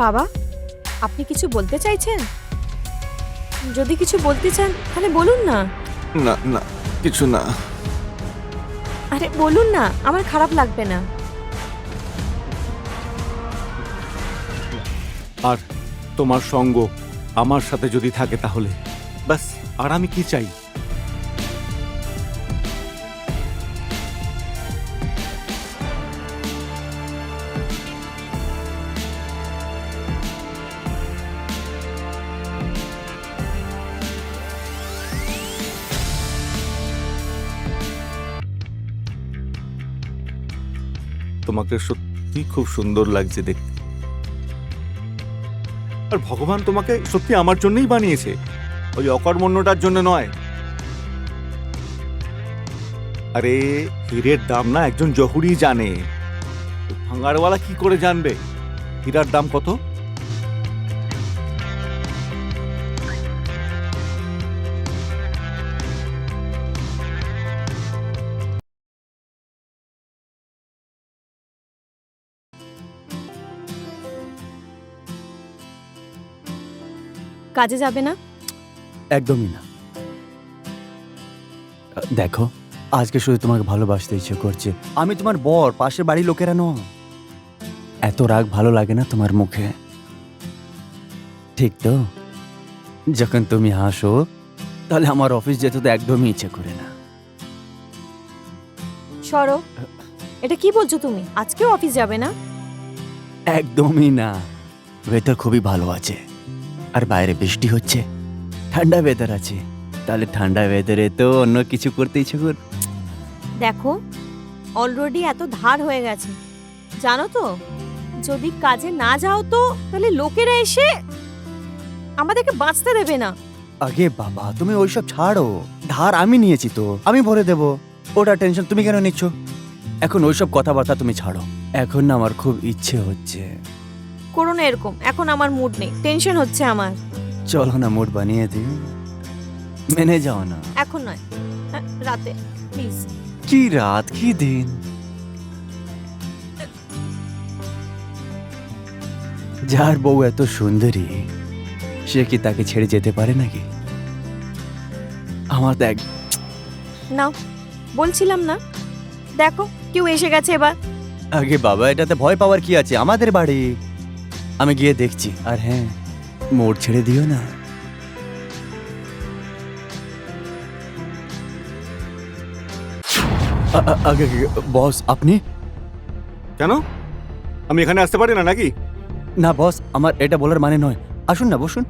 বাবা, আপনি কিছু বলতে চাইছেন? যদি কিছু বলতে চান তাহলে বলুন না। না না, কিছু না। আরে বলুন না, আমার খারাপ লাগবে না। আর তোমার সঙ্গ আমার সাথে যদি থাকে তাহলে ব্যাস, আর আমি কি চাই? তোমাকে সত্যি খুব সুন্দর লাগছে দেখতে। আর ভগবান তোমাকে সত্যি আমার জন্যই বানিয়েছে, ওই অকর্মণ্যটার জন্য নয়। আরে হীরের দাম না একজন জহুরি জানে, ভাঙারওয়ালা কি করে জানবে হীরার দাম কত? কাজে যাবে না? একদমই না। দেখো, আজকে শুধু তোমাকে ভালোবাসতে ইচ্ছে করছে। আমি তোমার বর, পাশের বাড়ির লোকেরা নয়। এত রাগ ভালো লাগে না তোমার মুখে, ঠিক তো? যখন তুমি হাসো তাহলে আমার অফিস যেতে তো একদমই ইচ্ছে করে না। সরো, এটা কি বলছো তুমি? আজকেও অফিস যাবে না? একদমই না। ওয়েদার খুবই ভালো আছে, আর বাইরে বৃষ্টি হচ্ছে, ঠান্ডা ওয়েদার আছে। তাহলে ঠান্ডা ওয়েদারে তো অন্য কিছু করতে ইচ্ছে কর। দেখো, অলরেডি এত ধার হয়ে গেছে, জানো তো? যদি কাজে না যাও তো তাহলে লোকেরা এসে আমাদেরকে বাঁচতে দেবে না। আগে বাবা, তুমি ওইসব ছাড়ো। ধার আমি নিয়েছি তো, আমি ভরে দেব। ওটা টেনশন তুমি কেন নিচ্ছ? এখন ওইসব কথাবার্তা তুমি ছাড়ো। এখন না আমার খুব ইচ্ছে হচ্ছে। করো না এরকম, এখন আমার মুড নেই, টেনশন হচ্ছে আমার। চলো না মুড বানিয়ে দিই, মেনে যাও না। এখন নয়, রাতে প্লিজ। কি রাত কি দিন, যার বউ এত সুন্দরী সে কি তাকে ছেড়ে যেতে পারে নাকি? আমার দেখ। নাও, বলছিলাম না, দেখো কেউ এসে গেছে এবার। আগে বাবা, এটাতে ভয় পাওয়ার কি আছে? আমাদের বাড়ি, আমি গিয়ে দেখছি। আর হ্যাঁ, মোড় ছেড়ে দিও না। আগে বস, আপনি? কেন, আমি এখানে আসতে পারি না নাকি? না বস, আমার এটা বলার মানে নয়। আসুন না, বসুন।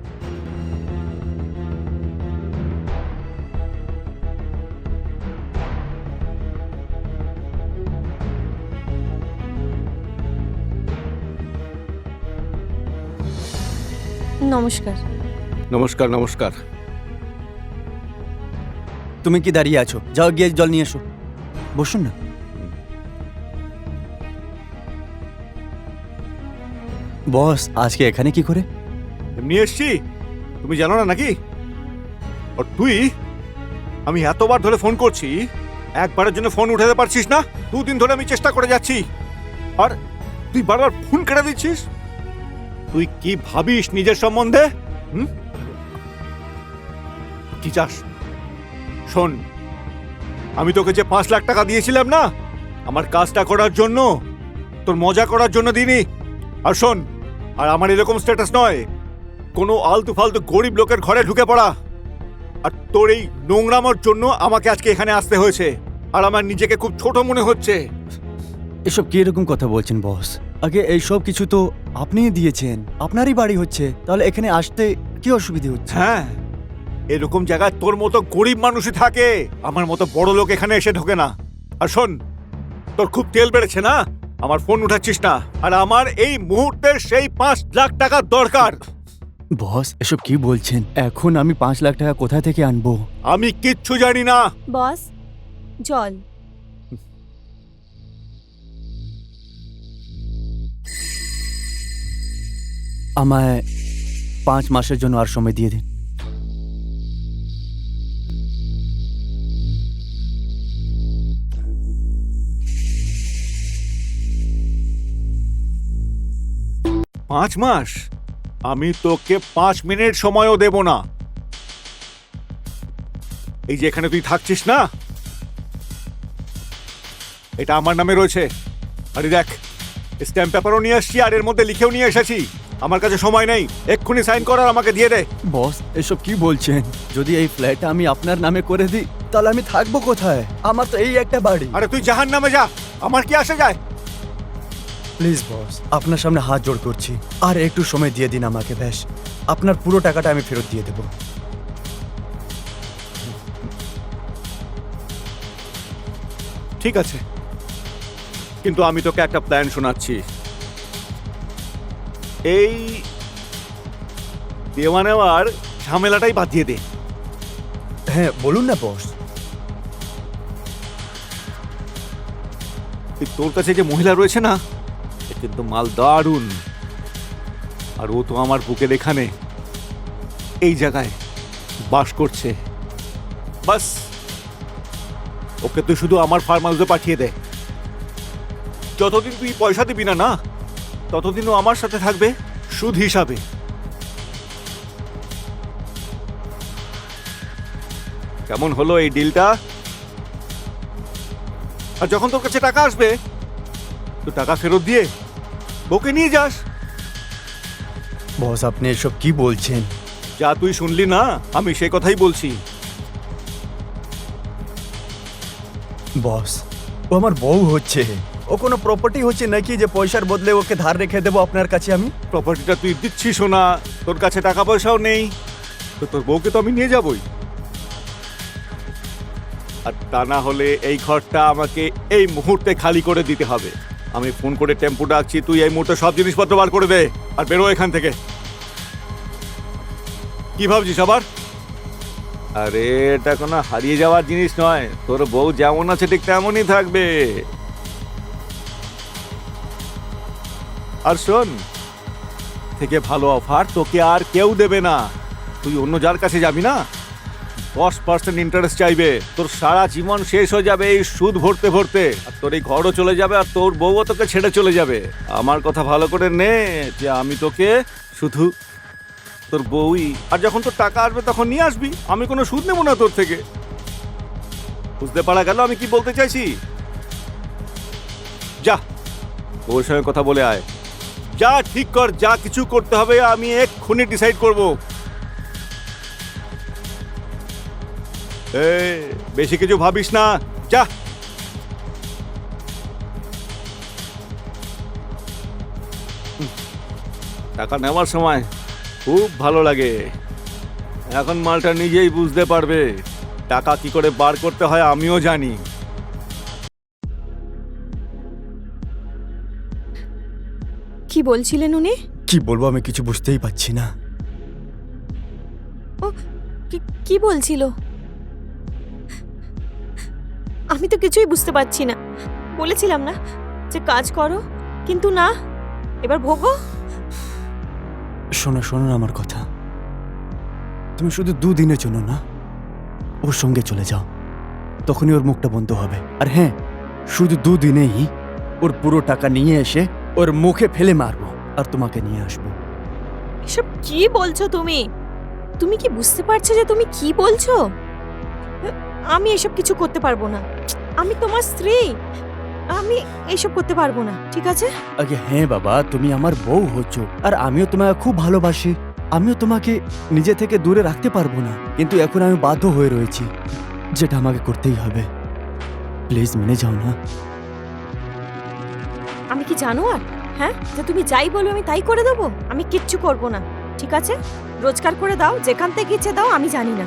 নমস্কার। নমস্কার নমস্কার। তুমি কি দাঁড়িয়ে আছো? যাও গিয়ে জল নিয়ে এসো, বসুন না। বস, আজকে এখানে কি করে? এমনি এসছি, তুমি জানো না নাকি? আর তুই, আমি এতবার ধরে ফোন করছি, একবারের জন্য ফোন উঠাতে পারছিস না? 2 দিন ধরে আমি চেষ্টা করে যাচ্ছি, আর তুই বারবার ফোন কেটে দিচ্ছিস। তুই কি ভাবিস নিজের সম্বন্ধে? কি চাস? শোন, আমি তোকে যে 5 লাখ টাকা দিয়েছিলাম না আমার কাজটা করার জন্য, তোর মজা করার জন্য দিইনি। আর শোন, আর আমার এরকম স্ট্যাটাস নয় কোনো আলতু ফালতু গরিব লোকের ঘরে ঢুকে পড়া। আর তোর এই নোংরামোর জন্য আমাকে আজকে এখানে আসতে হয়েছে, আর আমার নিজেকে খুব ছোট মনে হচ্ছে। এসব কি এরকম কথা বলছেন বস? আগে এইসব কিছু তো আপনিই দিয়েছেন, আপনারই বাড়ি হচ্ছে, তাহলে এখানে আসতে কি অসুবিধা হচ্ছে? হ্যাঁ, এরকম জায়গায় তোর মতো গরিব মানুষই থাকে, আমার মতো বড় লোক এখানে এসে ঢোকে না। আর শোন, তোর খুব তেল বেড়েছে না, আমার ফোন উঠাচ্ছিস না, আর আমার এই মুহূর্তে সেই 5 লাখ টাকা দরকার। বস, এসব কি বলছেন? এখন আমি 5 লাখ টাকা কোথা থেকে আনবো? আমি কিচ্ছু জানি না। বস, জল। আমায় 5 মাসের জন্য আর সময় দিয়ে দিন। 5 মাস? আমি তোকে 5 মিনিট সময়ও দেব না। এই যে এখানে তুই থাকছিস না, এটা আমার নামে রয়েছে। আরে দেখ, স্ট্যাম্প পেপারও নিয়ে আসছি আর এর মধ্যে লিখেও নিয়ে এসেছি। আমার কাছে সময় নেই, এক্ষুনি সাইন করার, আমাকে দিয়ে দে। বস এসব কি বলছেন? যদি এই ফ্ল্যাটটা আমি আপনার নামে করে দিই তাহলে আমি থাকবো কোথায়? আমার তো এই একটা বাড়ি। আরে তুই জাহান্নামে যা, আমার কি আসে যায়? প্লিজ বস, আপনার সামনে হাত জোড় করছি, আর একটু সময় দিয়ে দিন আমাকে। ব্যাস, আপনার পুরো টাকাটা আমি ফেরত দিয়ে দেবো। ঠিক আছে, কিন্তু আমি তোকে একটা প্ল্যান শোনাচ্ছি। এই দেওয়া নেওয়ার ঝামেলাটাই বাদ দিয়ে দে। হ্যাঁ বলুন না বস। তোর কাছে যে মহিলা রয়েছে না, এ কিন্তু মাল দারুণ। আর ও তো আমার বুকের এখানে, এই জায়গায় বাস করছে। বাস ওকে তুই শুধু আমার ফার্ম হাউসে পাঠিয়ে দে। যতদিন তুই পয়সা দিবি না, ততদিন ও আমার সাথে থাকবে সুদ হিসাবে। কেমন হলো এই ডিলটা? আর যখন তোর কাছে টাকা আসবে, তো টাকা ফেরত দিয়ে বউকে নিয়ে যাস। বস আপনি এসব কি বলছেন? যা তুই শুনলি না, আমি সেই কথাই বলছি। বস ও আমার বউ হচ্ছে, ও কোনো প্রপার্টি হচ্ছে নাকি যে পয়সার বদলে ওকে ধার রেখে দেবো আপনার কাছে আমি? প্রপার্টিটা তুই দিচ্ছিস না, তোর কাছে টাকা পয়সাও নেই, তো তোর বউকে তো আমি নিয়ে যাবই। আর তা না হলে এই ঘরটা আমাকে এই মুহূর্তে খালি করে দিতে হবে। আমি ফোন করে টেম্পো ডাকছি, তুই এই মুহূর্তে সব জিনিসপত্র বার করে দে আর বেরো এখান থেকে। কি ভাবছিস আবার? আরে এটা কোনো হারিয়ে যাওয়ার জিনিস নয়, তোর বউ যেমন আছে ঠিক তেমনই থাকবে। আর শোন, থেকে ভালো অফার তোকে আর কেউ দেবে না। তুই অন্য যার কাছে যাবি না, 10% ইন্টারেস্ট চাইবে। তোর সারা জীবন শেষ হয়ে যাবে এই সুদ ভরতে ভরতে, আর তোর এই ঘরও চলে যাবে, আর তোর বউও তোকে ছেড়ে চলে যাবে। আমার কথা ভালো করে নে যে আমি তোকে শুধু তোর বউই, আর যখন তোর টাকা আসবে তখন নিয়ে আসবি। আমি কোনো সুদ নেবো না তোর থেকে। বুঝতে পারা গেল আমি কি বলতে চাইছি? যা ওর সঙ্গে কথা বলে আয়, যা ঠিক কর, যা কিছু করতে হবে আমি এক্ষুনি ডিসাইড করব। বেশি কিছু ভাবিস না, যা। টাকা নেওয়ার সময় খুব ভালো লাগে, এখন মালটা নিজেই বুঝতে পারবে। টাকা কি করে বার করতে হয় আমিও জানি। কি বলছিলেন উনি? কি বলবো আমি কিছু বুঝতেই পারছি না। ও কি বলছিল? আমি তো কিছুই বুঝতে পারছি না। বলেছিলাম না যে কাজ করো, কিন্তু না, এবার ভোগো। শোনো শোনো না আমার কথা, তুমি শুধু 2 দিনের জন্য না ওর সঙ্গে চলে যাও, তখনই ওর মুখটা বন্ধ হবে। আর হ্যাঁ, শুধু 2 দিনেই ওর পুরো টাকা নিয়ে এসে ওর মুখে ফেলে মারবো আর তোমাকে নিয়ে আসবো। এসব কি বলছো তুমি? তুমি কি বুঝতে পারছো যে তুমি কি বলছো? আমি এসব কিছু করতে পারবো না। আমি তোমার স্ত্রী, আমি এসব করতে পারবো না, ঠিক আছে? আগে হ্যাঁ বাবা, তুমি আমার বউ হচ্ছ, আর আমিও তোমাকে খুব ভালোবাসি। আমিও তোমাকে নিজে থেকে দূরে রাখতে পারবো না, কিন্তু এখন আমি বাধ্য হয়ে রয়েছি, যেটা আমাকে করতেই হবে। প্লিজ মেনে যাও না। আমি কি জানো আর, হ্যাঁ, যে তুমি যাই বলো আমি তাই করে দেবো? আমি কিচ্ছু করবো না, ঠিক আছে? রোজগার করে দাও, যেখান থেকে ইচ্ছে দাও, আমি জানি না।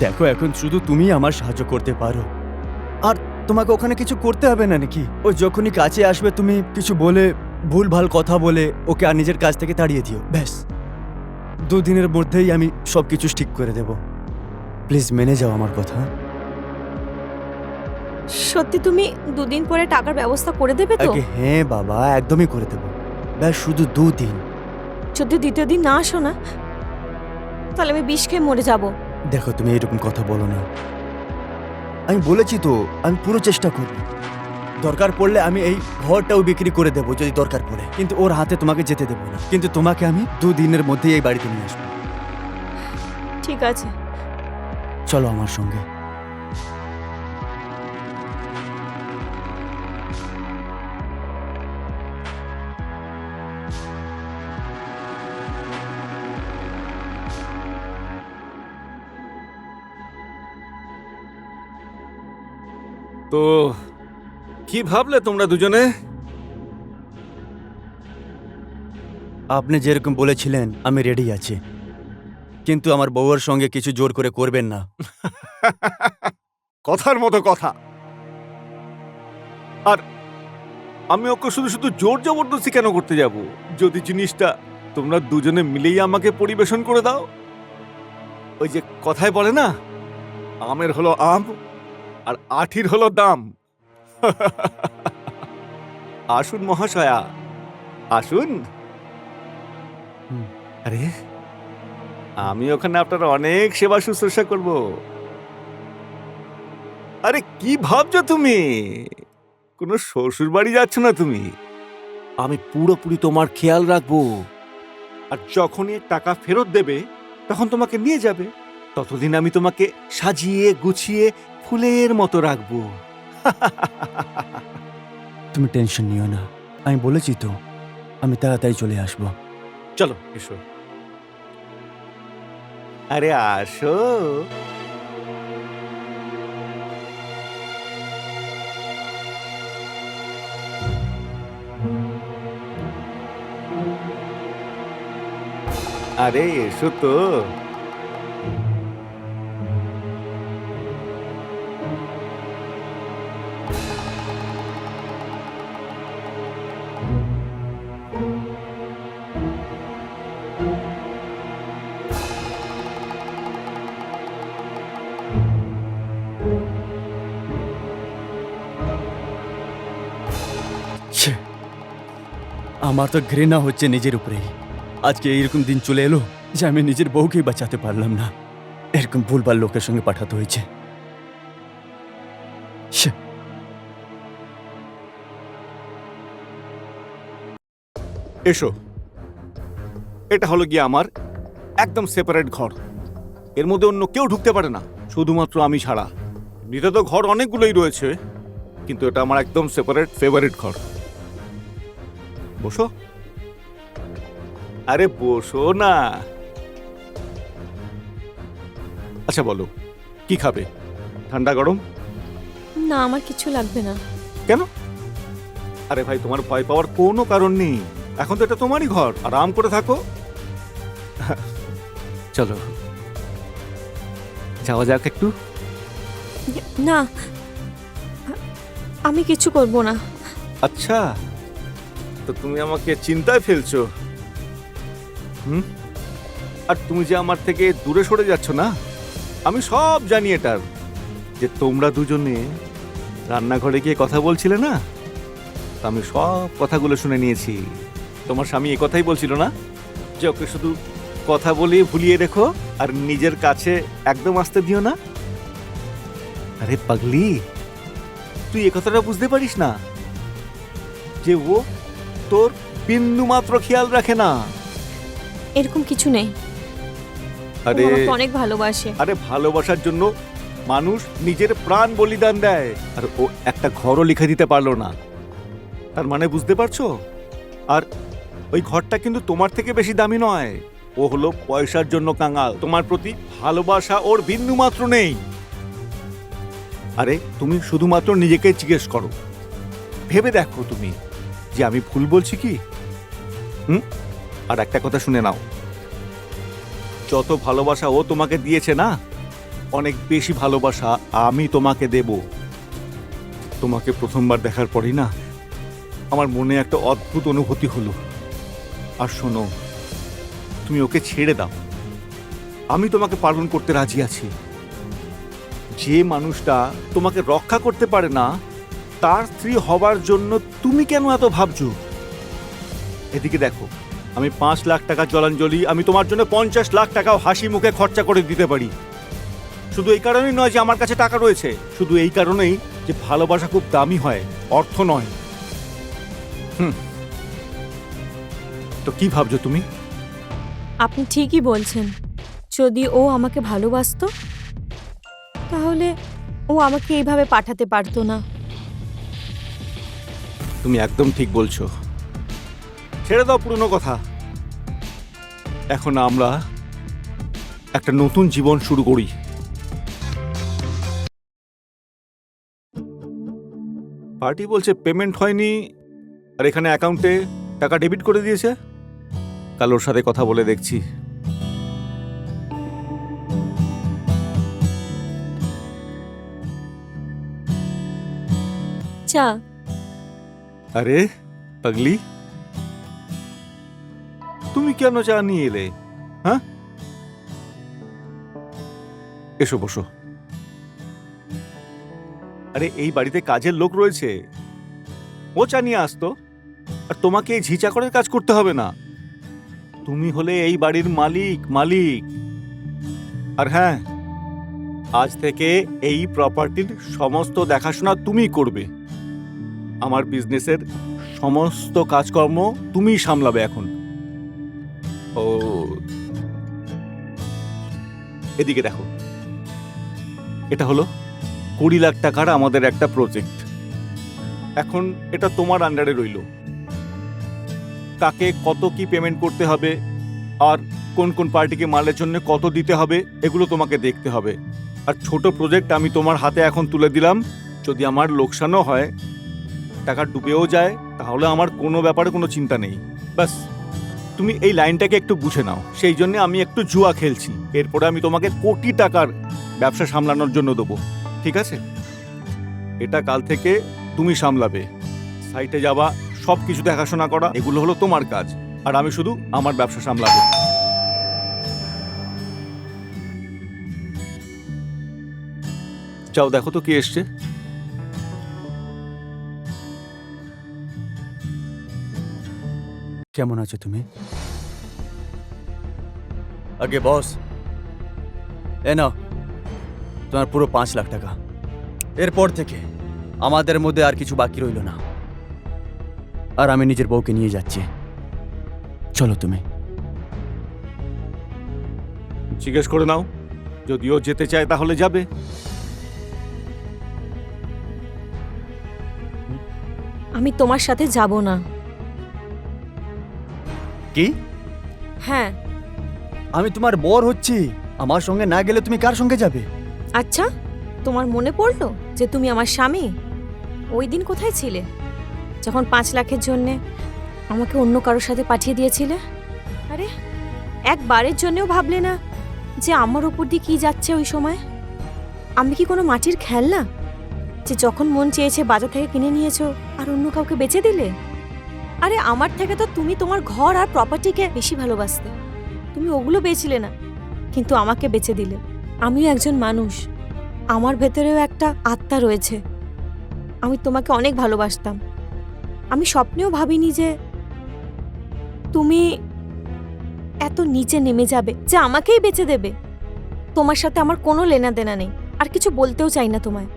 দেখো এখন শুধু তুমি আমার সাহায্য করতে পারো, আর তোমাকে ওখানে কিছু করতে হবে না নাকি? ও যখনই কাছে আসবে তুমি কিছু বলে, ভুলভাল কথা বলে ওকে আর নিজের কাছ থেকে তাড়িয়ে দিও, ব্যাস। 2 দিনের মধ্যেই আমি সবকিছু ঠিক করে দেব। প্লিজ মেনে যাও আমার কথা। সত্যি তুমি 2 দিন পরে টাকার ব্যবস্থা করে দেবে তো? আগে হ্যাঁ বাবা, একদমই করে দেব। ব্যাস শুধু 2 দিন। যদি দ্বিতীয় দিন না আসো না, তাহলে আমি বিষ খেয়ে মরে যাবো। দেখো তুমি এরকম কথা বলো না। আমি বলেছি তো আমি পুরো চেষ্টা করব। দরকার পড়লে আমি এই ঘরটাও বিক্রি করে দেবো যদি দরকার পড়ে, কিন্তু ওর হাতে তোমাকে যেতে দেবো না। কিন্তু তোমাকে আমি 2 দিনের মধ্যেই এই বাড়িতে নিয়ে আসবো। ঠিক আছে। চলো আমার সঙ্গে। তো কি ভাবলে তোমরা দুজনে? আপনি যেরকম বলেছিলেন আমি রেডি আছি, কিন্তু আমার বউয়ের সঙ্গে কিছু জোর করে করবেন না। কথার মতো কথা। আর আমি ওকে শুধু শুধু জোর জবরদস্তি কেন করতে যাব, যদি জিনিসটা তোমরা দুজনে মিলেই আমাকে পরিবেশন করে দাও। ওই যে কথায় বলে না, আমের হলো আম আর আঠির হলো দাম। আসুন মহাশয়া, আসুন। হুম। আরে আমি ওখানে আপনার অনেক সেবা শুশ্রূষা করব। আরে কি ভাবছো তুমি? কোনো শ্বশুর বাড়ি যাচ্ছ না তুমি। আমি পুরোপুরি তোমার খেয়াল রাখবো, আর যখনই টাকা ফেরত দেবে তখন তোমাকে নিয়ে যাবে। ততদিন আমি তোমাকে সাজিয়ে গুছিয়ে ফুলের মতো রাখবো। তুমি টেনশন নিও না, আমি বলেছি তো আমি তাড়াতাড়ি চলে আসবো। চলো এসো। আরে আসো। আরে এসো তো। ছে, আমার তো ঘৃণা হচ্ছে নিজের উপরেই। আজকে এইরকম দিন চলে এলো যে আমি নিজের বউকেই বাঁচাতে পারলাম না, এরকম ভুলভাল লোকের সঙ্গে পাঠাতে হয়েছে। ছে, এসো। এটা হলো গিয়ে আমার একদম সেপারেট ঘর। এর মধ্যে অন্য কেউ ঢুকতে পারে না, শুধুমাত্র আমি ছাড়া। এমনিতে তো ঘর অনেকগুলোই রয়েছে, কিন্তু এটা আমার একদম সেপারেট ফেভারিট ঘর। বসো। আরে বসো না। আচ্ছা বলো, কি খাবে? ঠান্ডা গরম? না, আমার কিছু লাগবে না। কেন? আরে ভাই, তোমার ভয় পাওয়ার কোনো কারণ নেই। এখন তো এটা তোমারই ঘর, আরাম করে থাকো। চলো যাওয়া যাক একটু। না, আমি কিছু করব না। আচ্ছা, তো তুমি আমাকে চিন্তায় ফেলছো। আর তুমি যে আমার থেকে দূরে সরে যাচ্ছ না, আমি সব জানি এটার। যে তোমরা দুজনে রান্নাঘরে গিয়ে কথা বলছিলে না, তা আমি সব কথাগুলো শুনে নিয়েছি। তোমার স্বামী এ কথাই বলছিল না যে ওকে শুধু কথা বলে ভুলিয়ে রেখো আর নিজের কাছে একদম আসতে দিও না। আরে পাগলি, তুই এ কথাটা বুঝতে পারিস না যে ও তোর বিন্দু মাত্র খেয়াল রাখে না। এরকম কিছু নেই। আরে ও আমাকে অনেক ভালোবাসে। আরে ভালোবাসার জন্য মানুষ নিজের প্রাণ বলিদান দেয়, আর ও একটা ঘরও লিখে দিতে পারলো না। তার মানে বুঝতে পারছো? আর ওই ঘরটা কিন্তু তোমার থেকে বেশি দামি নয়। ও হলো পয়সার জন্য কাঙাল। তোমার প্রতি ভালোবাসা ওর বিন্দু মাত্র নেই। আরে তুমি শুধুমাত্র নিজেকে জিজ্ঞেস করো, ভেবে দেখো তুমি যে আমি ভুল বলছি কি। আর একটা কথা শুনে নাও, যত ভালোবাসা ও তোমাকে দিয়েছে না, অনেক বেশি ভালোবাসা আমি তোমাকে দেব। তোমাকে প্রথমবার দেখার পরই না আমার মনে একটা অদ্ভুত অনুভূতি হলো। আর শোনো, তুমি ওকে ছেড়ে দাও, আমি তোমাকে পালন করতে রাজি আছি। যে মানুষটা তোমাকে রক্ষা করতে পারে না, তার স্ত্রী হবার জন্য তুমি কেন এত ভাবছো? এদিকে দেখো, আমি 5 লাখ টাকা জলাঞ্জলি, আমি তোমার জন্য 50 লাখ টাকাও হাসি মুখে খরচা করে দিতে পারি। শুধু এই কারণেই নয় যে আমার কাছে টাকা রয়েছে, শুধু এই কারণেই যে ভালোবাসা খুব দামি হয়, অর্থ নয়। তো কি ভাবছো তুমি? আপনি ঠিকই বলছেন। যদি ও আমাকে ভালোবাসতো তাহলে ও আমাকে এইভাবে পাঠাতে পারতো না। তুমি একদম ঠিক বলছো। ছেড়ে দাও পুরনো কথা। এখন আমরা একটা নতুন জীবন শুরু করি। পার্টি বলছে পেমেন্ট হয়নি, আর এখানে অ্যাকাউন্টে টাকা ডেবিট করে দিয়েছে। কাল ওর সাথে কথা বলে দেখছি। চা। আরে পাগলি, তুমি কেন চা নিয়ে এলে? হ্যাঁ, এসো বসো। আরে এই বাড়িতে কাজের লোক রয়েছে, ও চা নিয়ে আসতো। আর তোমাকে এই ঝিচাকরের কাজ করতে হবে না। তুমি হলে এই বাড়ির মালিক। আর হ্যাঁ, আজ থেকে এই প্রপার্টির সমস্ত দেখাশোনা তুমি করবে। আমার বিজনেসের সমস্ত কাজকর্ম তুমিই সামলাবে এখন। ও, এদিকে দেখো, এটা হলো 20 লাখ টাকার আমাদের একটা প্রজেক্ট। এখন এটা তোমার আন্ডারে রইল। কাকে কত কি পেমেন্ট করতে হবে, আর কোন কোন পার্টিকে মালের জন্য কত দিতে হবে, এগুলো তোমাকে দেখতে হবে। আর ছোট প্রজেক্ট আমি তোমার হাতে এখন তুলে দিলাম। যদি আমার লোকসানও হয়, টাকা ডুবেও যায়, তাহলে আমার কোনো ব্যাপারে কোনো চিন্তা নেই। ব্যাস, তুমি এই লাইনটাকে একটু বুঝে নাও। সেই জন্য আমি একটু জুয়া খেলছি। এরপরে আমি তোমাকে কোটি টাকার ব্যবসা সামলানোর জন্য দেবো, ঠিক আছে? এটা কাল থেকে তুমি সামলাবে। সাইটে যাওয়া, সব কিছু দেখাশোনা করা, এগুলো হলো তোমার কাজ। আর আমি শুধু আমার ব্যবসা সামলাবো। যাও দেখো তো কে এসছে। কেমন আছো তুমি? আগে বস, এ নাও তোমার পুরো 5 লাখ টাকা। এরপর থেকে আমাদের মধ্যে আর কিছু বাকি রইল না। আর আমি নিজের বউকে নিয়ে যাচ্ছি। চলো তুমি। জিজ্ঞেস করে নাও, যদিও যেতে চায় তাহলে যাবে। আমি তোমার সাথে যাব না। কি? হ্যাঁ। আমি তোমার বর হচ্ছি, আমার সঙ্গে না গেলে তুমি কার সঙ্গে যাবে? আচ্ছা, তোমার মনে পড়লো যে তুমি আমার স্বামী? ওই দিন কোথায় ছিলে যখন 5 লাখের জন্যে আমাকে অন্য কারোর সাথে পাঠিয়ে দিয়েছিলে? আরে একবারের জন্যও ভাবলে না যে আমার উপর দিয়ে কি যাচ্ছে ওই সময়? আমি কি কোনো মাটির খেলনা যে যখন মন চেয়েছে বাজার থেকে কিনে নিয়েছো আর অন্য কাউকে বেচে দিলে? আরে আমার থেকে তো তুমি তোমার ঘর আর প্রপার্টিকে বেশি ভালোবাসতে। তুমি ওগুলো বেচলে না, কিন্তু আমাকে বেচে দিলে। আমিও একজন মানুষ, আমার ভেতরেও একটা আত্মা রয়েছে। আমি তোমাকে অনেক ভালোবাসতাম। আমি স্বপ্নেও ভাবিনি যে তুমি এত নিচে নেমে যাবে, যে আমাকেই বেচে দেবে। তোমার সাথে আমার কোনো লেনা দেনা নেই, আর কিছু বলতেও চাই না তোমায়।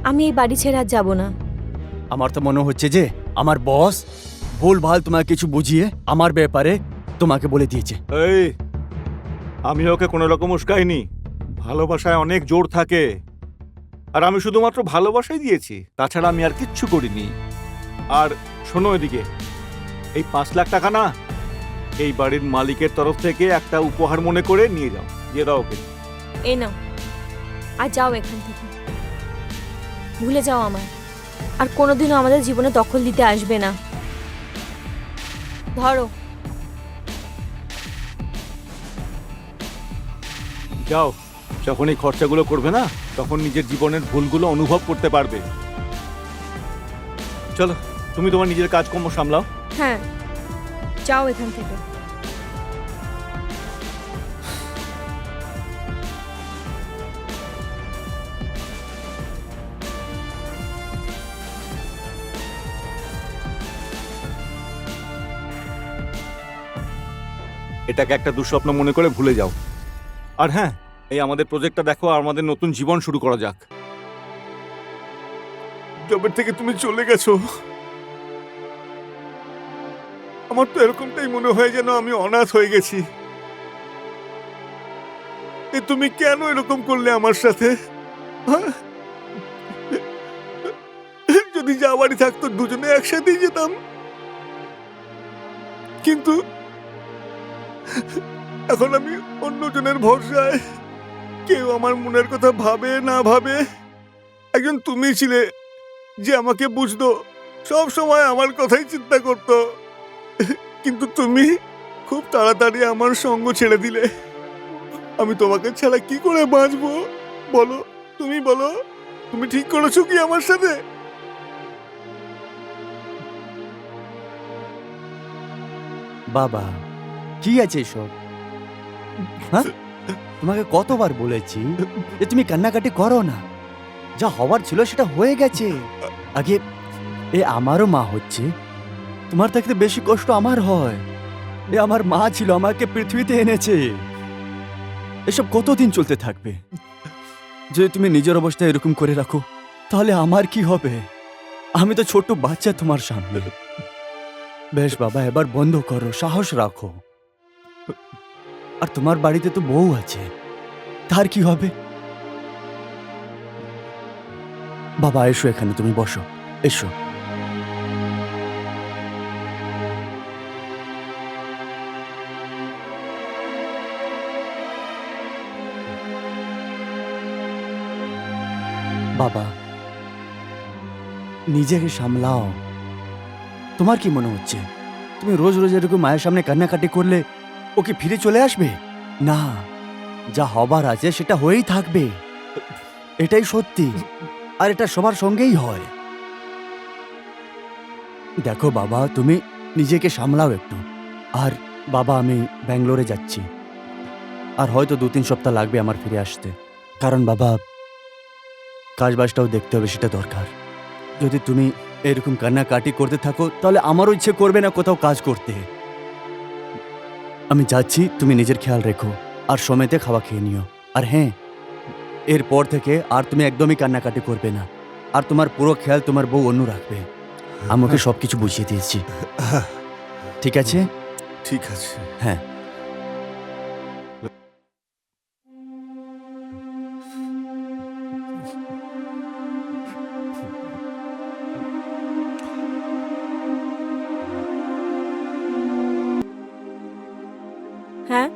আমি এই বাড়ি ছেড়ে আর যাব না। আমার তো মনে হচ্ছে যে আমার বস ভুলভাল তোমাকে কিছু বুঝিয়ে আমার ব্যাপারে তোমাকে বলে দিয়েছে। এই, আমি ওকে কোনো রকম উস্কাইনি। ভালোবাসায় অনেক জোর থাকে, আর আমি শুধুমাত্র ভালোবাসাই দিয়েছি, তাছাড়া আমি আর কিচ্ছু করিনি। আর শোনো এদিকে, এই 5 লাখ টাকা না, এই বাড়ির মালিকের তরফ থেকে একটা উপহার মনে করে নিয়ে যাও, দিয়ে দাও ওকে। এই নাও, আর যাও এখান থেকে। ভুলে যাও আমায়, আর কোনোদিনও আমাদের জীবনে দখল দিতে আসবে না। ধরো। যাও, যখন এই খরচাগুলো করবে না, তখন নিজের জীবনের ভুলগুলো অনুভব করতে পারবে। চলো, তুমি তোমার নিজের কাজকর্ম সামলাও। হ্যাঁ, যাও এখান থেকে। এটাকে একটা দুঃস্বপ্ন মনে করে ভুলে যাও। আর হ্যাঁ, এই আমাদের প্রজেক্টটা দেখো, আর আমাদের নতুন জীবন শুরু করা যাক। যবে থেকে তুমি চলে গেছো আমার তো এরকমটাই মনে হয় যেন আমি অনাথ হয়ে গেছি। তুমি কেন এরকম করলে আমার সাথে? হ্যাঁ? যদি যাওয়ারই থাকতো দুজনে একসাথেই যেতাম, কিন্তু এখন আমি অন্যজনের ভরসায়। কেউ আমার মনের কথা ভাবে না ভাবে, একজন তুমি ছিলে যে আমাকে বুঝতো, সব সময় আমার কথাই চিন্তা করতো, কিন্তু তুমি খুব তাড়াতাড়ি আমার সঙ্গ ছেড়ে দিলে। আমি তোমাকে ছাড়া কি করে বাঁচবো বলো? তুমি বলো, তুমি ঠিক করেছো কি আমার সাথে? বাবা, কি আছে এসব? হ্যাঁ, তোমাকে কতবার বলেছি যে তুমি কান্নাকাটি করো না। যা হওয়ার ছিল সেটা হয়ে গেছে। আগে এ আমারও মা হচ্ছে, তোমার থাকতে বেশি কষ্ট আমার হয়। এ আমার মা ছিল, আমাকে পৃথিবীতে এনেছে। এসব কতদিন চলতে থাকবে? যদি তুমি নিজের অবস্থায় এরকম করে রাখো তাহলে আমার কি হবে? আমি তো ছোট বাচ্চা তোমার সামনে। বেশ বাবা, এবার বন্ধ করো, সাহস রাখো। আর তোমার বাড়িতে তো বউ আছে, তার কি হবে? বাবা এসো, এখানে তুমি বসো, এসো। বাবা, নিজেকে সামলাও। তোমার কি মনে হচ্ছে তুমি রোজ রোজ এরকম মায়ের সামনে কান্নাকাটি করলে ও কি ফিরে চলে আসবে? না, যা হবার আছে সেটা হয়েই থাকবে, এটাই সত্যি। আর এটা সবার সঙ্গেই হয়। দেখো বাবা, তুমি নিজেকে সামলাও একটু। আর বাবা, আমি ব্যাঙ্গালোরে যাচ্ছি, আর হয়তো 2-3 সপ্তাহ লাগবে আমার ফিরে আসতে। কারণ বাবা, কাজবাজটাও দেখতে হবে, সেটা দরকার। যদি তুমি এরকম কান্নাকাটি করতে থাকো তাহলে আমারও ইচ্ছে করবে না কোথাও কাজ করতে। আমি যাচ্ছি, তুমি নিজের খেয়াল রেখো আর সময়তে খাওয়া খেয়ে নিও। আর হ্যাঁ, এরপর থেকে আর তুমি একদমই কান্নাকাটি করবে না। আর তোমার পুরো খেয়াল তোমার বউ অন্য রাখবে। আমাকে সবকিছু বুঝিয়ে দিয়েছি, ঠিক আছে? ঠিক আছে। হ্যাঁ। হ্যাঁ,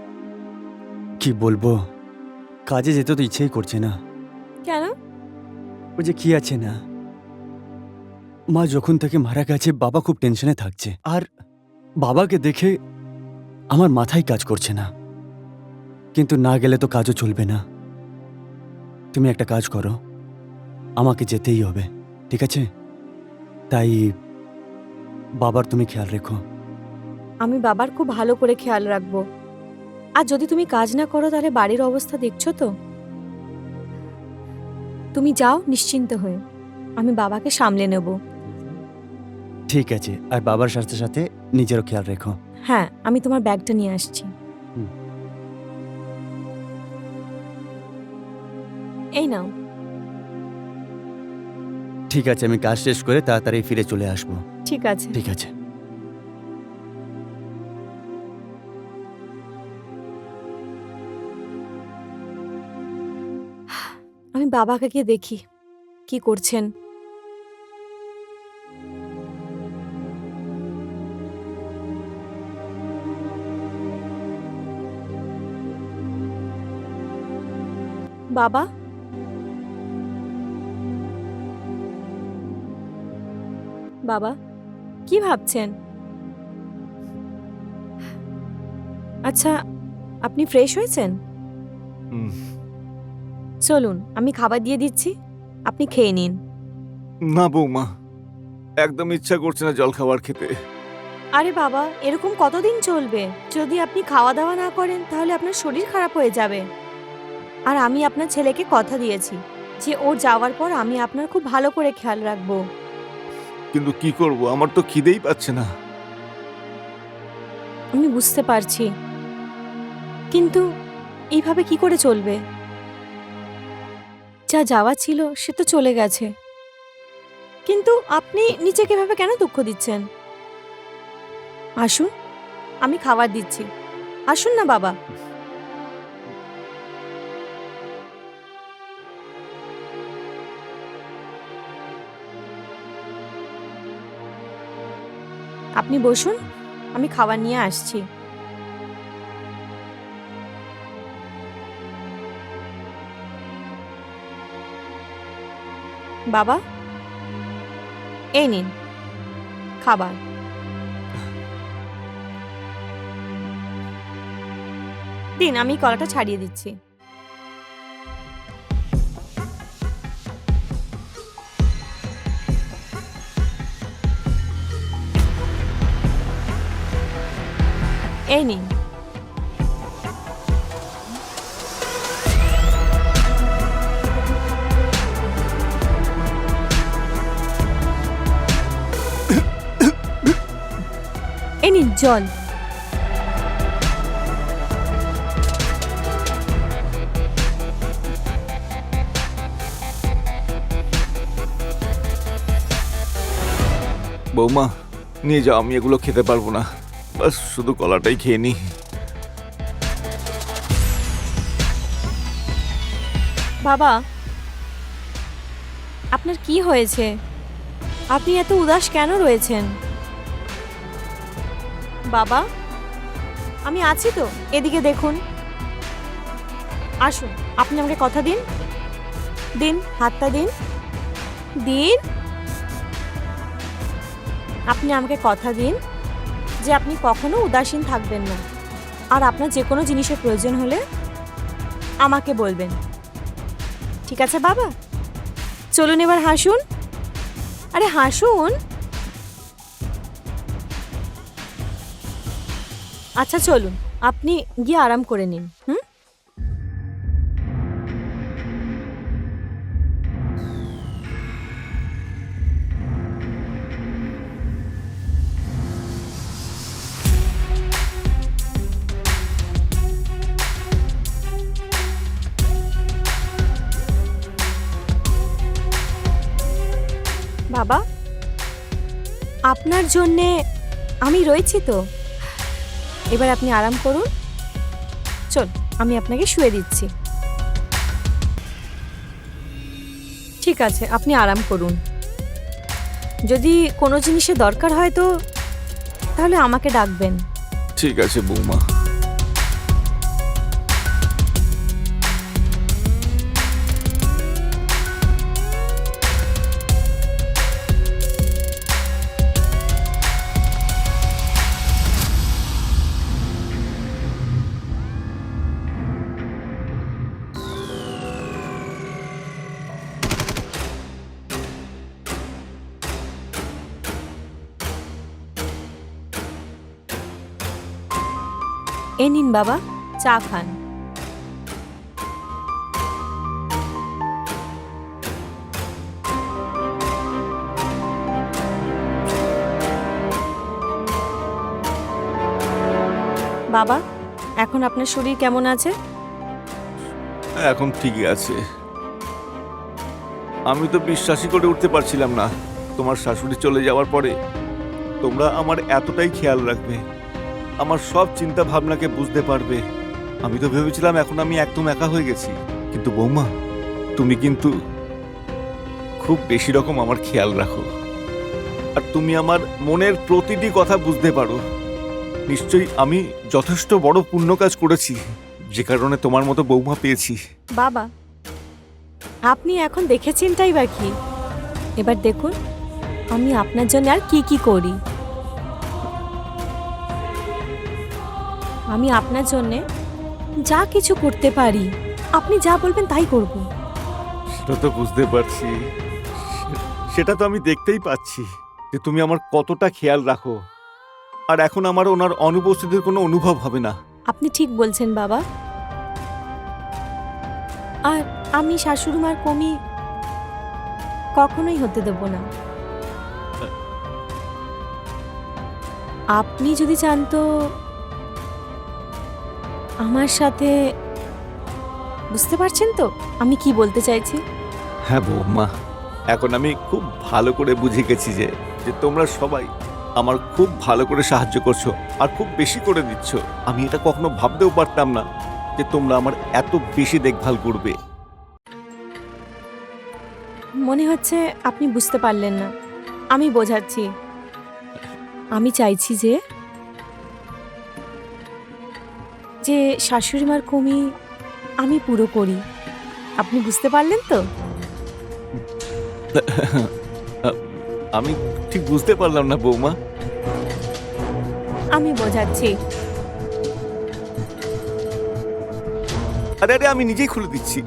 কি বলবো, কাজে যেতে তো ইচ্ছেই করছে না। কেন? ওই যে কি আছে না, মা যখন থেকে মারা গেছে বাবা খুব টেনশনে থাকছে। আর বাবাকে দেখে আমার মাথায় কাজ করছে না। কিন্তু না গেলে তো কাজও চলবে না। তুমি একটা কাজ করো, আমাকে যেতেই হবে, ঠিক আছে? তাই বাবার তুমি খেয়াল রেখো। আমি বাবার খুব ভালো করে খেয়াল রাখবো। আর যদি তুমি কাজ না করো তাহলে বাড়ির অবস্থা দেখছো তো। তুমি যাও নিশ্চিন্ত হয়ে, আমি বাবাকে সামলে নেব। ঠিক আছে, আর বাবার সাথে সাথে নিজেরও খেয়াল রেখো। হ্যাঁ, আমি তোমার ব্যাগটা নিয়ে আসছি। হুম। এই নাও। ঠিক আছে, আমি কাজ শেষ করে তাড়াতাড়ি ফিরে চলে আসবো। ঠিক আছে। ঠিক আছে। আমি বাবাকে গিয়ে দেখি কি করছেন। বাবা, বাবা কি ভাবছেন? আচ্ছা, আপনি ফ্রেশ হয়েছেন? হুম। চলুন, আমি খাবার দিয়ে দিচ্ছি, আপনি খেয়ে নিন। না বৌমা, একদম ইচ্ছা করছে না জল খাবার খেতে। আরে বাবা, এরকম কতদিন চলবে? যদি আপনি খাওয়া দাওয়া না করেন তাহলে আপনার শরীর খারাপ হয়ে যাবে। আর আমি আপনার ছেলেকে কথা দিয়েছি যে ওর যাওয়ার পর আমি আপনার খুব ভালো করে খেয়াল রাখবো। কিন্তু কি করব, আমার তো খিদেই পাচ্ছে না। আমি বুঝতে পারছি, কিন্তু এইভাবে কি করে চলবে? যা যাওয়া ছিল সে তো চলে গেছে। কিন্তু আপনি নিজেকে এভাবে কেন দুঃখ দিচ্ছেন? আসুন, আমি খাবার দিচ্ছি। আসুন না বাবা। আপনি বসুন, আমি খাবার নিয়ে আসছি। বাবা, এই নিন খাবার। দিন, আমি কলাটা ছাড়িয়ে দিচ্ছি। এই নিন। এই নিন জল। বৌমা, নিয়ে যাও, আমি এগুলো খেতে পারবো না। বাস শুধু কলাটাই খেয়ে নি। বাবা, আপনার কি হয়েছে? আপনি এত উদাস কেন রয়েছেন? বাবা, আমি আছি তো, এদিকে দেখুন। আসুন, আপনি আমাকে কথা দিন। দিন, হাতটা দিন। দিন। আপনি আমাকে কথা দিন যে আপনি কখনো উদাসীন থাকবেন না, আর আপনার যে কোনো জিনিসের প্রয়োজন হলে আমাকে বলবেন। ঠিক আছে বাবা? চলুন এবার হাসুন। আরে হাসুন। আচ্ছা চলুন, আপনি গিয়ে আরাম করে নিন। বাবা, আপনার জন্যে আমি রয়েছি তো। এবার আপনি আরাম করুন। চল, আমি আপনাকে শুয়ে দিচ্ছি। ঠিক আছে, আপনি আরাম করুন। যদি কোনো জিনিসের দরকার হয় তো তাহলে আমাকে ডাকবেন। ঠিক আছে বৌমা। এ নিন বাবা, চা খান। বাবা, এখন আপনার শরীর কেমন আছে? এখন ঠিকই আছে। আমি তো বিশ্বাসই করে উঠতে পারছিলাম না তোমার শাশুড়ি চলে যাওয়ার পরে তোমরা আমার এতটাই খেয়াল রাখবে, আমার সব চিন্তা ভাবনাকে বুঝতে পারবে। আমি তো ভেবেছিলাম এখন আমি একদম একা হয়ে গেছি, কিন্তু বৌমা তুমি কিন্তু খুব বেশি রকম আমার খেয়াল রাখো, আর তুমি আমার মনের প্রতিটি কথা বুঝতে পারো। নিশ্চয়ই আমি যথেষ্ট বড় পুণ্য কাজ করেছি যে কারণে তোমার মতো বৌমা পেয়েছি। বাবা, আপনি এখন দেখেছেনটাই বা কি? এবার দেখুন আমি আপনার জন্য আর কি কি করি। আমি আপনার জন্যে যা কিছু করতে পারি, আপনি যা বলবেন তাই করব। সেটা তো বুঝতে পারছি, সেটা তো আমি দেখতেই পাচ্ছি যে তুমি আমার কতটা খেয়াল রাখো, আর এখন আমার ওনার অনুপস্থিতির কোনো অনুভব হবে না। আপনি ঠিক বলছেন বাবা। আর আমি শাশুড়ি মার কমি কখনোই হতে দেব না। আপনি যদি চান তো আমার সাথে, বুঝতে পারছেন তো আমি কি বলতে চাইছি? হ্যাঁ বৌমা, এখন আমি খুব ভালো করে বুঝে গেছি যে যে তোমরা সবাই আমার খুব ভালো করে সাহায্য করছো আর খুব বেশি করে দিচ্ছ। আমি এটা কখনো ভাবতেও পারতাম না যে তোমরা আমার এত বেশি দেখভাল করবে। মনে হচ্ছে আপনি বুঝতে পারলেন না। আমি বোঝাচ্ছি। আমি চাইছি যে যে শাশুড়ি মার কমি আমি পুরো করি। আপনি বুঝতে পারলেন তো? আমি ঠিক বুঝতে পারলাম না বৌমা। আমি বোঝাচ্ছি। আরে আরে আমি নিজেই খুলে দিচ্ছি।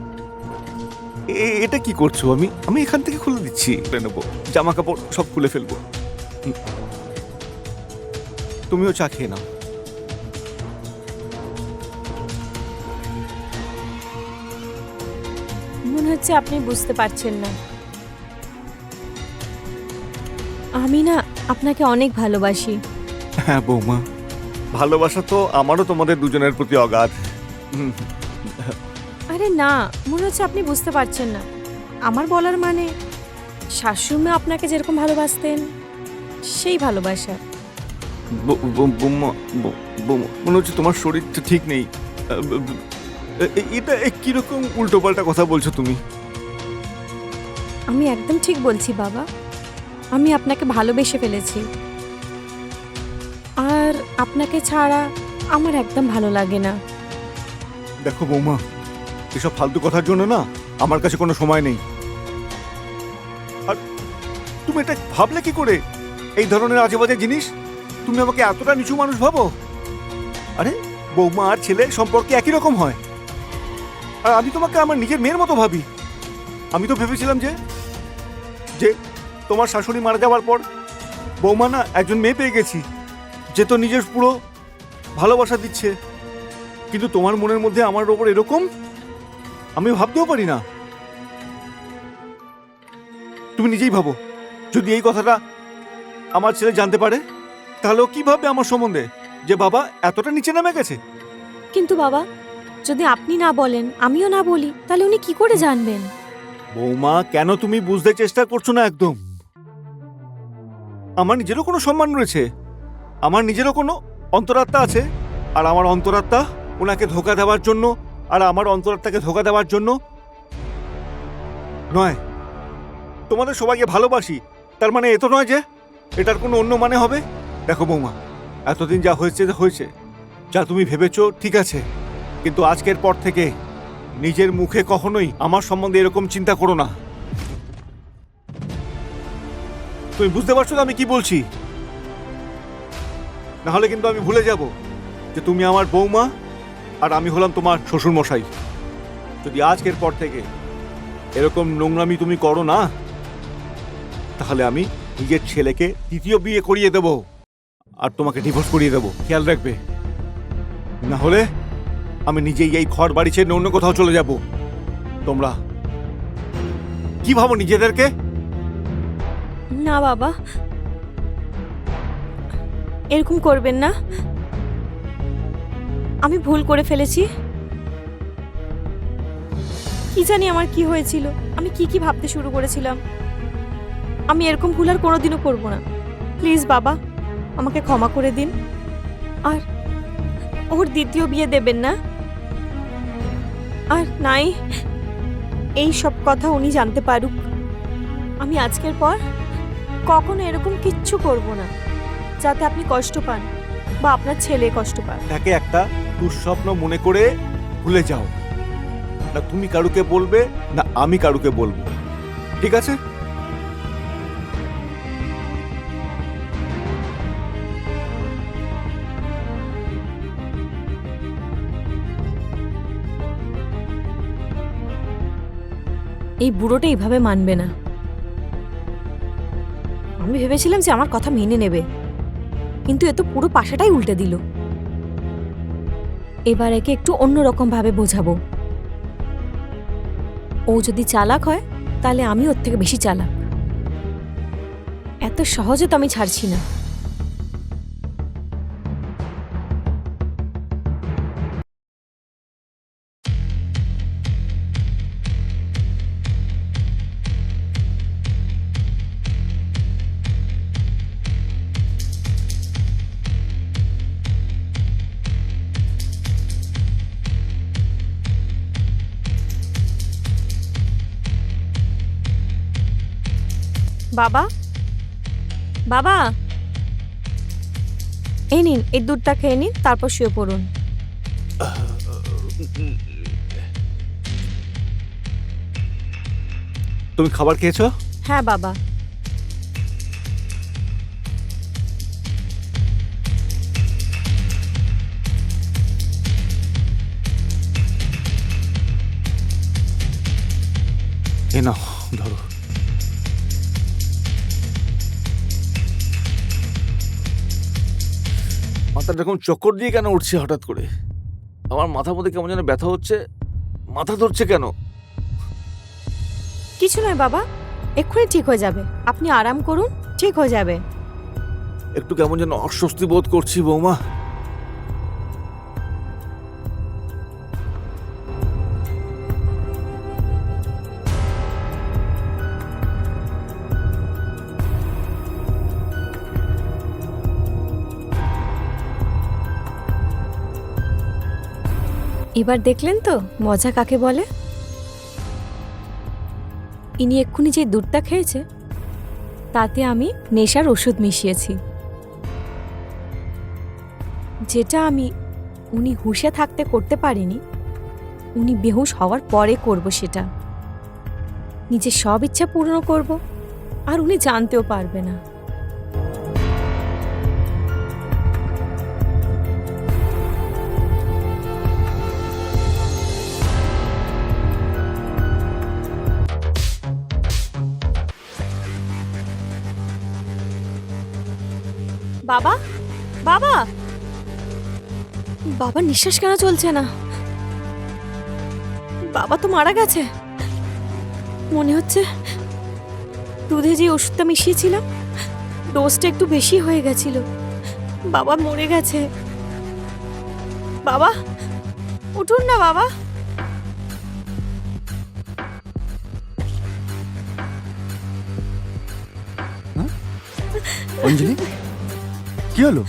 এটা কি করছো? আমি আমি এখান থেকে খুলে দিচ্ছি। খুলে নেবো, জামা কাপড় সব খুলে ফেলবো। তুমিও চা খেয়ে নাও। মনে হচ্ছে আপনি বুঝতে পারছেন না। আমি না আপনাকে অনেক ভালোবাসি। হ্যাঁ বৌমা, ভালোবাসা তো আমারও তোমাদের দুজনের প্রতি অগাধ। আরে না, মনে হচ্ছে আপনি বুঝতে পারছেন না। আমার বলার মানে শাশুড়ি আপনাকে যেরকম ভালোবাসতেন সেই ভালোবাসা। বৌমা, বৌমা, মনে হচ্ছে তোমার শরীরটা ঠিক নেই। এটা কিরকম উল্টো পাল্টা কথা বলছো তুমি? আমি একদম ঠিক বলছি বাবা। আমি আপনাকে ভালোবেসে ফেলেছি, আর আপনাকে ছাড়া আমার একদম ভালো লাগে না। দেখো বৌমা, এসব ফালতু কথার জন্য না আমার কাছে কোনো সময় নেই। আর তুমি এটা ভাবলে কি করে? এই ধরনের আজেবাজে জিনিস তুমি আমাকে এতটা নিচু মানুষ ভাবো? আরে বৌমা আর ছেলে সম্পর্কে একই রকম হয়, আর আমি তোমাকে আমার নিজের মেয়ের মতো ভাবি। আমি তো ভেবেছিলাম যে যে তোমার শাশুড়ি মারা যাওয়ার পর বৌমা না একজন মেয়ে পেয়ে গেছি, যে তো নিজের পুরো ভালোবাসা দিচ্ছে। কিন্তু তোমার মনের মধ্যে আমার ওপর এরকম আমি ভাবতেও পারি না। তুমি নিজেই ভাবো, যদি এই কথাটা আমার ছেলে জানতে পারে তাহলে ও কি ভাববে আমার সম্বন্ধে, যে বাবা এতটা নিচে নেমে গেছে। কিন্তু বাবা, যদি আপনি না বলেন, আমিও না বলি, তাহলে উনি কি করে জানবেন? বৌমা, কেন তুমি বুঝতে চেষ্টা করছো না? একদম আমার নিজেরও কোনো সম্মান রয়েছে, আমার নিজেরও কোনো অন্তরাত্মা আছে, আর আমার অন্তরাত্মা ওনাকে ধোকা দেওয়ার জন্য আর আমার অন্তরাত্মাকে ধোকা দেওয়ার জন্য নয়। তোমাদের সবাইকে ভালোবাসি, তার মানে এ তো নয় যে এটার কোনো অন্য মানে হবে। দেখো বৌমা, এতদিন যা হয়েছে হয়েছে, যা তুমি ভেবেছো ঠিক আছে, কিন্তু আজকের পর থেকে নিজের মুখে কখনোই আমার সম্বন্ধে এরকম চিন্তা করো না। তুমি বুঝতে পারছো না আমি কি বলছি? না হলে কিন্তু আমি ভুলে যাব যে তুমি আমার বৌমা আর আমি হলাম তোমার শ্বশুর মশাই। যদি আজকের পর থেকে এরকম নোংরামি তুমি করো না, তাহলে আমি নিজের ছেলেকে দ্বিতীয় বিয়ে করিয়ে দেব আর তোমাকে ডিভোর্স করিয়ে দেব। খেয়াল রাখবে, না হলে আমি নিজেই এই ঘর বাড়ি ছেড়ে অন্য কোথাও চলে যাব। তোমরা কি ভাবো নিজেদেরকে? না বাবা, এরকম করবেন না। আমি ভুল করে ফেলেছি। কি জানি আমার কি হয়েছিল, আমি কি কি ভাবতে শুরু করেছিলাম। আমি এরকম ভুল আর কোনোদিনও করব না। প্লিজ বাবা, আমাকে ক্ষমা করে দিন। আর ওর দ্বিতীয় বিয়ে দেবেন না। আর নাই এই সব কথা উনি জানতে পারুক। আমি আজকের পর কখনো এরকম কিচ্ছু করব না, যাতে আপনি কষ্ট পান বা আপনার ছেলে কষ্ট পান। তাকে একটা দুঃস্বপ্ন মনে করে ভুলে যাও। না তুমি কারুকে বলবে, না আমি কারুকে বলবো, ঠিক আছে? এই বুড়োটা এইভাবে মানবে না। আমি ভেবেছিলাম যে আমার কথা মেনে নেবে, কিন্তু এ তো পুরো পাশাটাই উল্টে দিল। এবার একে একটু অন্যরকম ভাবে বোঝাবো। ও যদি চালাক হয় তাহলে আমি ওর থেকে বেশি চালাক। এত সহজে তো আমি ছাড়ছি না। বাবা, বাবা, এই নিন, এই দুধটা খেয়ে নিন, তারপর শুয়ে পড়ুন। তুমি খাবার খেয়েছো? হ্যাঁ বাবা। এ নাও, ধরো। মাথাটা এরকম চক্কর দিয়ে কেন উঠছে হঠাৎ করে? আমার মাথার মধ্যে কেমন যেন ব্যথা হচ্ছে, মাথা ধরছে কেন? কিছু নয় বাবা, এক্ষুনি ঠিক হয়ে যাবে। আপনি আরাম করুন, ঠিক হয়ে যাবে। একটু কেমন যেন অস্বস্তি বোধ করছি বৌমা। এবার দেখলেন তো মজা কাকে বলে? ইনি এক্ষুনি যে দুধটা খেয়েছে তাতে আমি নেশার ওষুধ মিশিয়েছি, যেটা আমি উনি হুঁশে থাকতে করতে পারিনি, উনি বেহুশ হওয়ার পরে করব সেটা। নিজের সব ইচ্ছা পূর্ণ করব, আর উনি জানতেও পারবে না। বাবা, বাবা, বাবা নিঃশ্বাস কেন চলছে না? বাবা তো মারা গেছে মনে হচ্ছে। দুধে যে ওষুধটা মিশিয়েছিলাম ডোজটা একটু বেশি হয়ে গেছিল। বাবা মরে গেছে। বাবা উঠুন না বাবা। অঞ্জলি, কি হলো?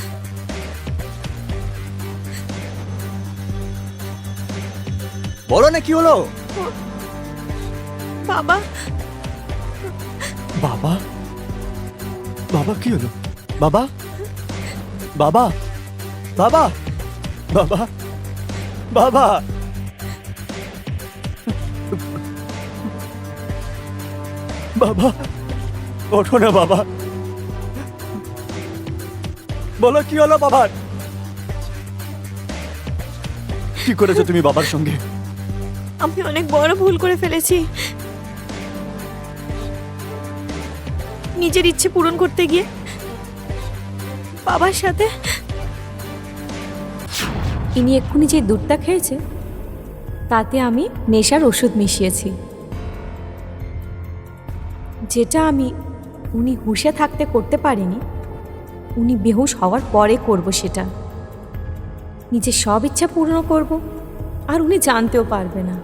বলো না কি হলো? বাবা, বাবা, বাবা কি হলো? বাবা, বাবা, বাবা, বাবা, বাবা, বাবা, ওঠো না বাবা। বলো কি হলো বাবার? কি করেছো তুমি বাবার সঙ্গে? আমি অনেক বড় ভুল করে ফেলেছি। নিজের ইচ্ছে পূরণ করতে গিয়ে বাবার সাথে। ইনি এক্ষুনি যে দুধটা খেয়েছে তাতে আমি নেশার ওষুধ মিশিয়েছি, যেটা আমি উনি হুঁশে থাকতে করতে পারিনি, উনি বেহুশ হওয়ার পরে করব সেটা। নিজের সব ইচ্ছা পূর্ণ করব, আর উনি জানতেও পারবে না।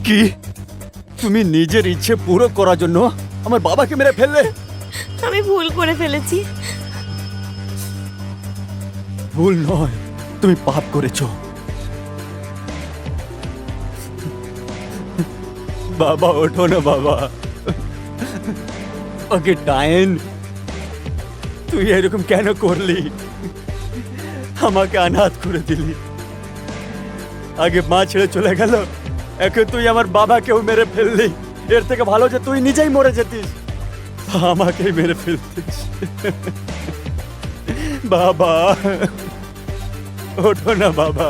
কি তুমি নিজের ইচ্ছে পুরো করার জন্য আমার বাবাকে মেরে ফেললে? আমি ভুল করে ফেলেছি। ভুল নয়, তুমি পাপ করেছো। বাবা ওঠো না বাবা। ওকে টাইম, তুই এরকম কেন করলি? আমাকে অনাথ করে দিলি। আগে মা ছেড়ে চলে গেল, এখন তুই আমার বাবাকেও মেরে ফেললি। এর থেকে ভালো যে তুই নিজেই মরে যেতিস, আমাকেই মেরে ফেলতিস। বাবা ওঠো না বাবা।